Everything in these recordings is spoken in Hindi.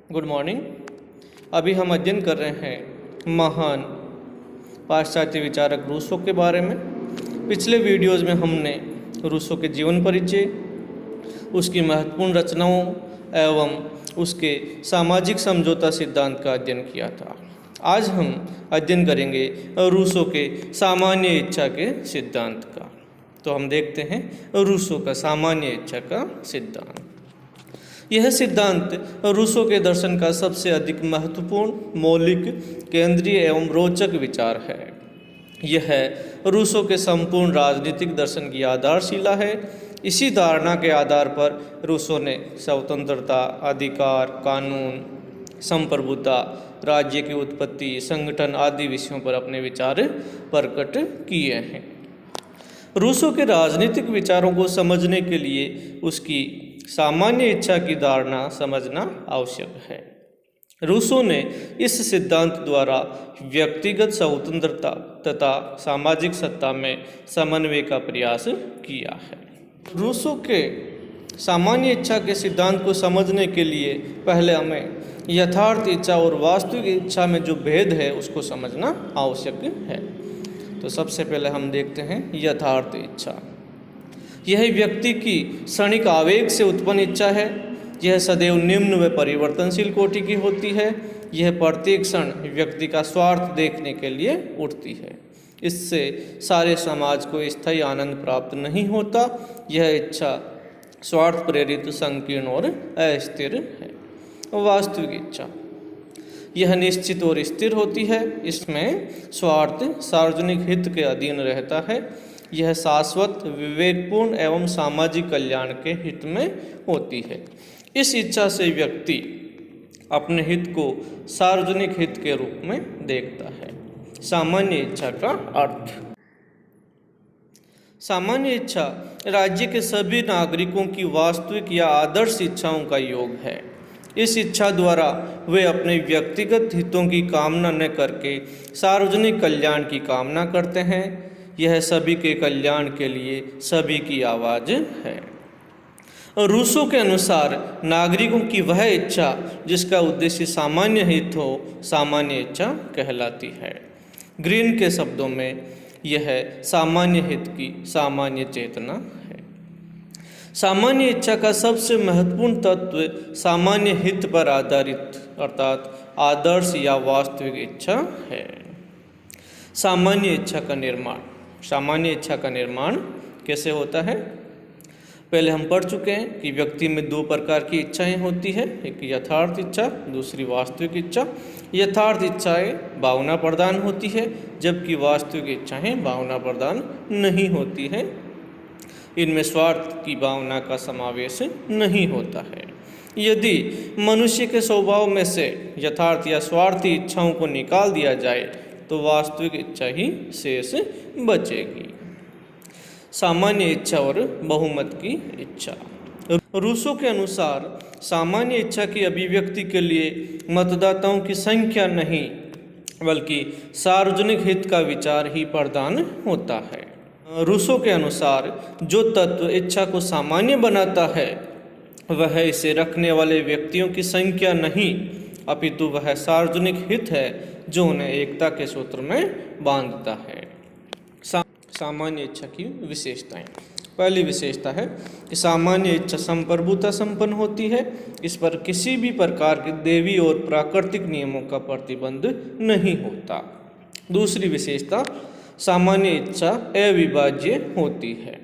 Good morning. अभी हम अध्ययन कर रहे हैं महान पाश्चात्य विचारक रूसो के बारे में। पिछले वीडियोज़ में हमने रूसो के जीवन परिचय, उसकी महत्वपूर्ण रचनाओं एवं उसके सामाजिक समझौता सिद्धांत का अध्ययन किया था। आज हम अध्ययन करेंगे रूसो के सामान्य इच्छा के सिद्धांत का। तो हम देखते हैं रूसो का सामान्य इच्छा का सिद्धांत। यह सिद्धांत रूसो के दर्शन का सबसे अधिक महत्वपूर्ण, मौलिक, केंद्रीय एवं रोचक विचार है। यह रूसो के संपूर्ण राजनीतिक दर्शन की आधारशिला है। इसी धारणा के आधार पर रूसो ने स्वतंत्रता, अधिकार, कानून, संप्रभुता, राज्य की उत्पत्ति, संगठन आदि विषयों पर अपने विचार प्रकट किए हैं। रूसो के राजनीतिक विचारों को समझने के लिए उसकी सामान्य इच्छा की धारणा समझना आवश्यक है। रूसो ने इस सिद्धांत द्वारा व्यक्तिगत स्वतंत्रता तथा सामाजिक सत्ता में समन्वय का प्रयास किया है। रूसो के सामान्य इच्छा के सिद्धांत को समझने के लिए पहले हमें यथार्थ इच्छा और वास्तविक इच्छा में जो भेद है उसको समझना आवश्यक है। तो सबसे पहले हम देखते हैं यथार्थ इच्छा। यह व्यक्ति की क्षणिक आवेग से उत्पन्न इच्छा है। यह सदैव निम्न व परिवर्तनशील कोटि की होती है। यह प्रत्येक क्षण व्यक्ति का स्वार्थ देखने के लिए उठती है। इससे सारे समाज को स्थायी आनंद प्राप्त नहीं होता। यह इच्छा स्वार्थ प्रेरित, संकीर्ण और अस्थिर है। वास्तविक इच्छा यह निश्चित और स्थिर होती है। इसमें स्वार्थ सार्वजनिक हित के अधीन रहता है। यह शाश्वत, विवेकपूर्ण एवं सामाजिक कल्याण के हित में होती है। इस इच्छा से व्यक्ति अपने हित को सार्वजनिक हित के रूप में देखता है। सामान्य इच्छा का अर्थ। सामान्य इच्छा राज्य के सभी नागरिकों की वास्तविक या आदर्श इच्छाओं का योग है। इस इच्छा द्वारा वे अपने व्यक्तिगत हितों की कामना न करके सार्वजनिक कल्याण की कामना करते हैं। यह सभी के कल्याण के लिए सभी की आवाज़ है। रूसो के अनुसार नागरिकों की वह इच्छा जिसका उद्देश्य सामान्य हित हो, सामान्य इच्छा कहलाती है। ग्रीन के शब्दों में यह सामान्य हित की सामान्य चेतना है। सामान्य इच्छा का सबसे महत्वपूर्ण तत्व सामान्य हित पर आधारित अर्थात आदर्श या वास्तविक इच्छा है। सामान्य इच्छा का निर्माण। सामान्य इच्छा का निर्माण कैसे होता है? पहले हम पढ़ चुके हैं कि व्यक्ति में दो प्रकार की इच्छाएं होती है, एक यथार्थ इच्छा, दूसरी वास्तविक इच्छा। यथार्थ इच्छाएं भावना प्रधान होती है, जबकि वास्तविक इच्छाएं भावना प्रधान नहीं होती है। इनमें स्वार्थ की भावना का समावेश नहीं होता है। यदि मनुष्य के स्वभाव में से यथार्थ या स्वार्थी इच्छाओं को निकाल दिया जाए तो वास्तविक इच्छा ही शेष बचेगी। सामान्य इच्छा और बहुमत की इच्छा। रूसो के अनुसार सामान्य इच्छा की अभिव्यक्ति के लिए मतदाताओं की संख्या नहीं बल्कि सार्वजनिक हित का विचार ही प्रधान होता है। रूसो के अनुसार जो तत्व इच्छा को सामान्य बनाता है वह इसे रखने वाले व्यक्तियों की संख्या नहीं अपितु वह सार्वजनिक हित है जो उन्हें एकता के सूत्र में बांधता है। सामान्य इच्छा की विशेषताएं। पहली विशेषता है कि सामान्य इच्छा संप्रभुता संपन्न होती है। इस पर किसी भी प्रकार के दैवी और प्राकृतिक नियमों का प्रतिबंध नहीं होता। दूसरी विशेषता, सामान्य इच्छा अविभाज्य होती है।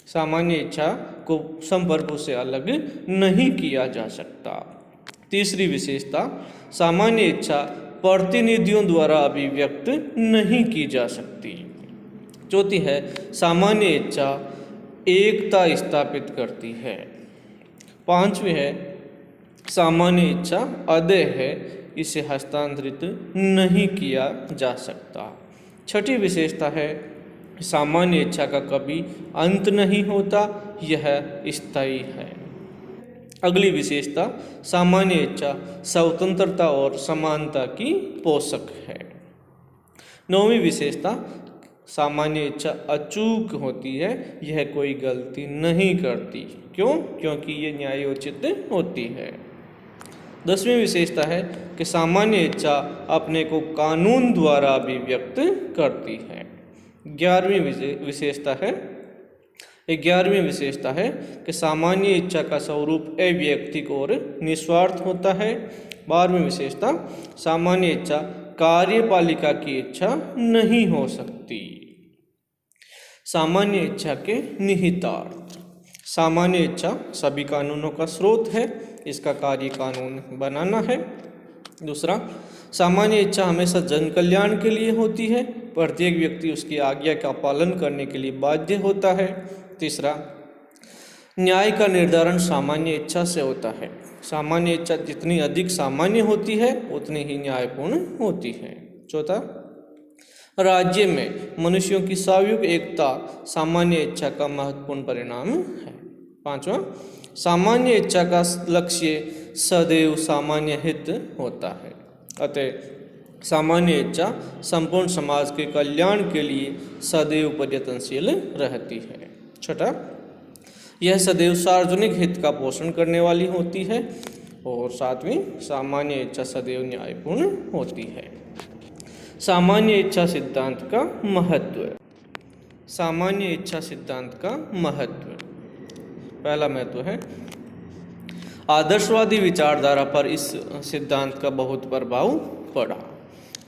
सामान्य इच्छा को संप्रभु से अलग नहीं किया जा सकता। तीसरी विशेषता, सामान्य इच्छा प्रतिनिधियों द्वारा अभिव्यक्त नहीं की जा सकती। चौथी है, सामान्य इच्छा एकता स्थापित करती है। पांचवी है, सामान्य इच्छा अदेय है, इसे हस्तांतरित नहीं किया जा सकता। छठी विशेषता है, सामान्य इच्छा का कभी अंत नहीं होता, यह स्थायी है। अगली विशेषता, सामान्य इच्छा स्वतंत्रता और समानता की पोषक है। नौवीं विशेषता, सामान्य इच्छा अचूक होती है, यह कोई गलती नहीं करती। क्यों? क्योंकि ये न्यायोचित होती है। 10वीं विशेषता है कि सामान्य इच्छा अपने को कानून द्वारा भी व्यक्त करती है। 11वीं विशेषता है कि सामान्य इच्छा का स्वरूप अवैयक्तिक और निस्वार्थ होता है। 12वीं विशेषता, सामान्य इच्छा कार्यपालिका की इच्छा नहीं हो सकती। सामान्य इच्छा के निहितार्थ। सामान्य इच्छा सभी कानूनों का स्रोत है, इसका कार्य कानून बनाना है। दूसरा, सामान्य इच्छा हमेशा जन कल्याण के लिए होती है, प्रत्येक व्यक्ति उसकी आज्ञा का पालन करने के लिए बाध्य होता है। तीसरा, न्याय का निर्धारण सामान्य इच्छा से होता है, सामान्य इच्छा जितनी अधिक सामान्य होती है उतनी ही न्यायपूर्ण होती है। चौथा, राज्य में मनुष्यों की स्वाभाविक एकता सामान्य इच्छा का महत्वपूर्ण परिणाम है। पांचवा, सामान्य इच्छा का लक्ष्य सदैव सामान्य हित होता है, अतः सामान्य इच्छा संपूर्ण समाज के कल्याण के लिए सदैव प्रयत्नशील रहती है। छठा, यह सदैव सार्वजनिक हित का पोषण करने वाली होती है। और सातवीं, सामान्य इच्छा सदैव न्यायपूर्ण होती है। सामान्य इच्छा सिद्धांत का महत्व। सामान्य इच्छा सिद्धांत का महत्व। पहला महत्व है, आदर्शवादी विचारधारा पर इस सिद्धांत का बहुत प्रभाव पड़ा।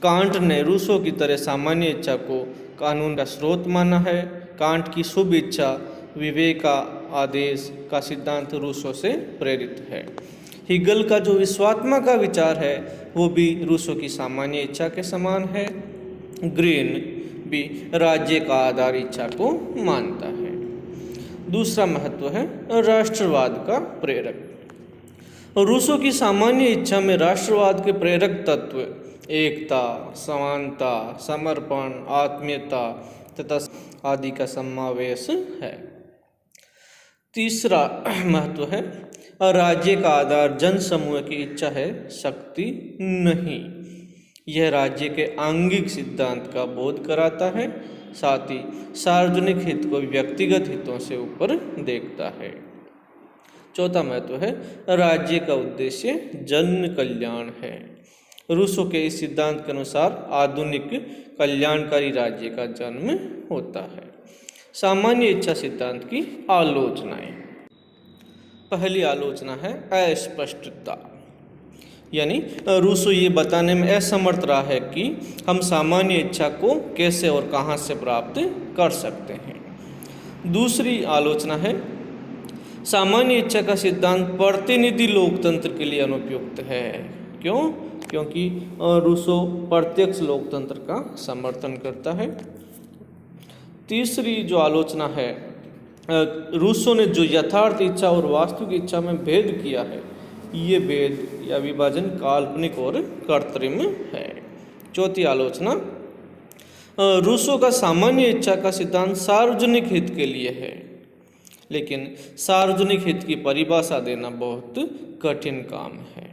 कांट ने रूसो की तरह सामान्य इच्छा को कानून का स्रोत माना है। कांट की शुभ इच्छा विवेक का आदेश का सिद्धांत रूसो से प्रेरित है। हिगल का जो विश्वात्मा का विचार है वो भी रूसो की सामान्य इच्छा के समान है। ग्रीन भी राज्य का आधार इच्छा को मानता है। दूसरा महत्व है राष्ट्रवाद का प्रेरक। रूसो की सामान्य इच्छा में राष्ट्रवाद के प्रेरक तत्व एकता, समानता, समर्पण, आत्मीयता तथा आदि का समावेश है। तीसरा महत्व है, राज्य का आधार जन समूह की इच्छा है, शक्ति नहीं। यह राज्य के आंगिक सिद्धांत का बोध कराता है, साथ ही सार्वजनिक हित को व्यक्तिगत हितों से ऊपर देखता है। चौथा महत्व है, राज्य का उद्देश्य जन कल्याण है। रूसो के इस सिद्धांत के अनुसार आधुनिक कल्याणकारी राज्य का जन्म होता है। सामान्य इच्छा सिद्धांत की आलोचनाएं। पहली आलोचना है अस्पष्टता, यानी रूसो ये बताने में असमर्थ रहा है कि हम सामान्य इच्छा को कैसे और कहाँ से प्राप्त कर सकते हैं। दूसरी आलोचना है, सामान्य इच्छा का सिद्धांत प्रतिनिधि लोकतंत्र के लिए अनुपयुक्त है। क्यों? क्योंकि रूसो प्रत्यक्ष लोकतंत्र का समर्थन करता है। तीसरी जो आलोचना है, रूसो ने जो यथार्थ इच्छा और वास्तविक इच्छा में भेद किया है, ये भेद या विभाजन काल्पनिक और कृत्रिम है। चौथी आलोचना, रूसो का सामान्य इच्छा का सिद्धांत सार्वजनिक हित के लिए है, लेकिन सार्वजनिक हित की परिभाषा देना बहुत कठिन काम है।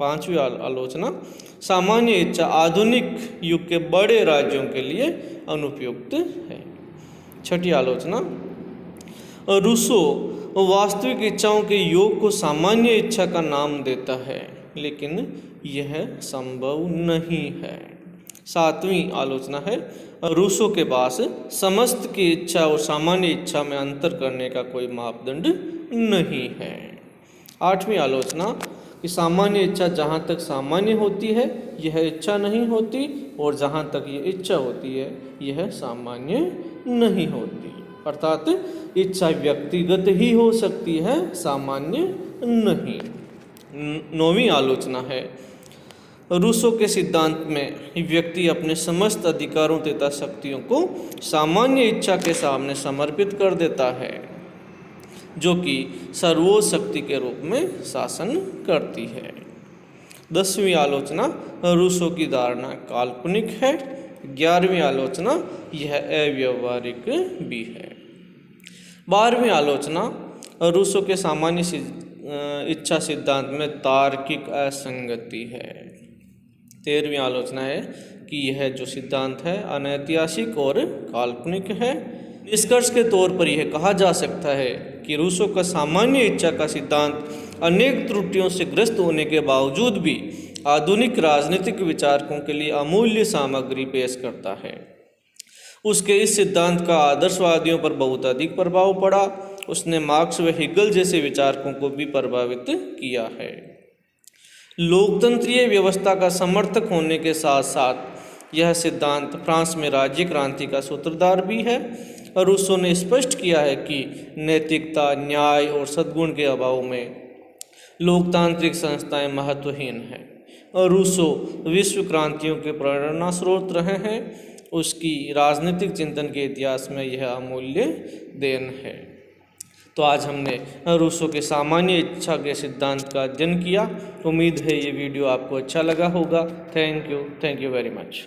पांचवी आलोचना, सामान्य इच्छा आधुनिक युग के बड़े राज्यों के लिए अनुपयुक्त है। छठी आलोचना, रूसो वास्तविक इच्छाओं के योग को सामान्य इच्छा का नाम देता है, लेकिन यह संभव नहीं है। सातवीं आलोचना है, रूसो के पास समस्त की इच्छा और सामान्य इच्छा में अंतर करने का कोई मापदंड नहीं है। आठवीं आलोचना कि सामान्य इच्छा जहाँ तक सामान्य होती है यह इच्छा नहीं होती, और जहाँ तक ये इच्छा होती है यह सामान्य नहीं होती, अर्थात इच्छा व्यक्तिगत ही हो सकती है, सामान्य नहीं। नौवीं आलोचना है, रूसो के सिद्धांत में व्यक्ति अपने समस्त अधिकारों तथा शक्तियों को सामान्य इच्छा के सामने समर्पित कर देता है, जो कि सर्वोच्च शक्ति के रूप में शासन करती है। 10वीं आलोचना, रूसो की धारणा काल्पनिक है। 11वीं आलोचना, यह अव्यावहारिक भी है। 12वीं आलोचना, रूसो के सामान्य इच्छा सिद्धांत में तार्किक असंगति है। 13वीं आलोचना है कि यह जो सिद्धांत है अनैतिहासिक और काल्पनिक है। निष्कर्ष के तौर पर यह कहा जा सकता है कि रूसो का सामान्य इच्छा का सिद्धांत अनेक त्रुटियों से ग्रस्त होने के बावजूद भी आधुनिक राजनीतिक विचारकों के लिए अमूल्य सामग्री पेश करता है। उसके इस सिद्धांत का आदर्शवादियों पर बहुत अधिक प्रभाव पड़ा। उसने मार्क्स व हिगल जैसे विचारकों को भी प्रभावित किया है। लोकतंत्रीय व्यवस्था का समर्थक होने के साथ साथ यह सिद्धांत फ्रांस में राज्य क्रांति का सूत्रधार भी है। और रूसो ने स्पष्ट किया है कि नैतिकता, न्याय और सद्गुण के अभाव में लोकतांत्रिक संस्थाएं महत्वहीन हैं। और रूसो विश्व क्रांतियों के प्रेरणा स्रोत रहे हैं। उसकी राजनीतिक चिंतन के इतिहास में यह अमूल्य देन है। तो आज हमने रूसो के सामान्य इच्छा के सिद्धांत का अध्ययन किया। उम्मीद है ये वीडियो आपको अच्छा लगा होगा। Thank you very much.